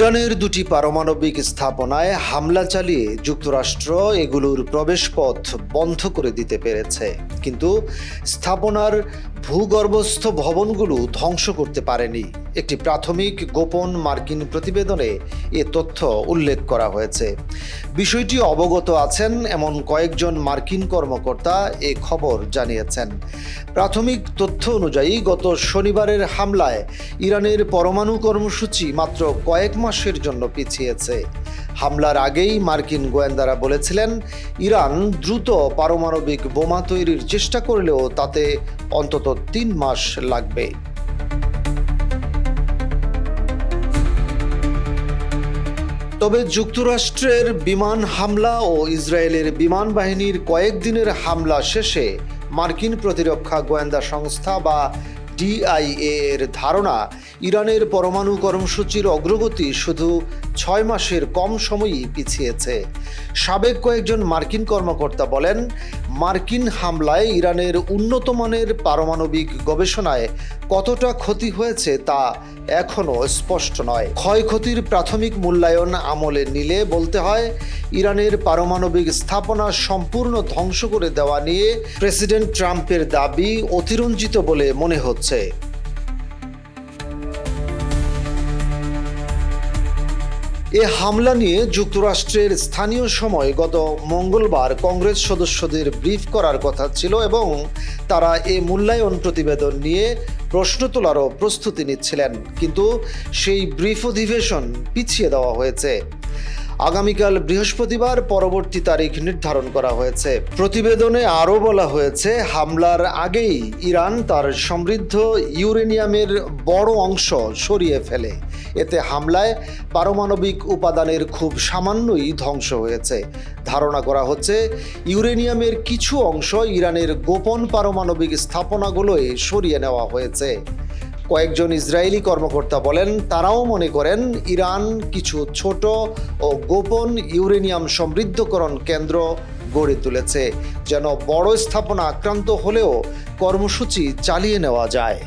ইরানের দুটি পারমাণবিক স্থাপনায় হামলা চালিয়ে যুক্তরাষ্ট্র এগুলোর প্রবেশপথ বন্ধ করে দিতে পেরেছে, কিন্তু স্থাপনার ভূগর্ভস্থ ভবনগুলো ধ্বংস করতে পারেনি। একটি প্রাথমিক গোপন মার্কিন প্রতিবেদনে এ তথ্য উল্লেখ করা হয়েছে। বিষয়টি অবগত আছেন এমন কয়েকজন মার্কিন কর্মকর্তা এ খবর জানিয়েছেন। প্রাথমিক তথ্য অনুযায়ী গত শনিবারের হামলায় ইরানের পরমাণু কর্মসূচি মাত্র কয়েক মাসের জন্য পিছিয়েছে। হামলার আগেই মার্কিন গোয়েন্দারা বলেছিলেন, ইরান দ্রুত পারমাণবিক বোমা তৈরির চেষ্টা করলেও তাতে অন্তত 3 মাস লাগবে। তবে যুক্তরাষ্ট্রের বিমান হামলা ও ইসরায়েলের বিমান বাহিনীর কয়েকদিনের হামলা শেষে মার্কিন প্রতিরক্ষা গোয়েন্দা সংস্থা বা ডিআইএ এর ধারণা, ইরানের পরমাণু কর্মসূচির অগ্রগতি শুধু 6 মাসের কম সময়ই পিছিয়েছে। সাবেক কয়েকজন মার্কিন কর্মকর্তা বলেন, মার্কিন হামলায় ইরানের উন্নত মানের পারমাণবিক গবেষণায় কতটা ক্ষতি হয়েছে তা এখনও স্পষ্ট নয়। ক্ষয়ক্ষতির প্রাথমিক মূল্যায়ন আমলে নিলে বলতে হয়, ইরানের পারমাণবিক স্থাপনা সম্পূর্ণ ধ্বংস করে দেওয়া নিয়ে প্রেসিডেন্ট ট্রাম্পের দাবি অতিরঞ্জিত বলে মনে হচ্ছে। এ হামলা নিয়ে যুক্তরাষ্ট্রের স্থানীয় সময় গত মঙ্গলবার কংগ্রেস সদস্যদের ব্রিফ করার কথা ছিল এবং তারা এ মূল্যায়ন প্রতিবেদন নিয়ে প্রশ্ন তোলারও প্রস্তুতি নিচ্ছিলেন, কিন্তু সেই ব্রিফ অধিবেশন পিছিয়ে দেওয়া হয়েছে। আগামীকাল বৃহস্পতিবার পরবর্তী তারিখ নির্ধারণ করা হয়েছে। প্রতিবেদনে আরও বলা হয়েছে, হামলার আগেই ইরান তার সমৃদ্ধ ইউরেনিয়ামের বড় অংশ সরিয়ে ফেলে। এতে হামলায় পারমাণবিক উপাদানের খুব সামান্যই ধ্বংস হয়েছে। ধারণা করা হচ্ছে, ইউরেনিয়ামের কিছু অংশ ইরানের গোপন পারমাণবিক স্থাপনাগুলোয় সরিয়ে নেওয়া হয়েছে। কয়েকজন ইসরায়েলি কর্মকর্তা বলেন, তারাও মনে করেন ইরান কিছু ছোট ও গোপন ইউরেনিয়াম সমৃদ্ধকরণ কেন্দ্র গড়ে তুলেছে, যেন বড় স্থাপনা আক্রান্ত হলেও কর্মসূচি চালিয়ে নেওয়া যায়।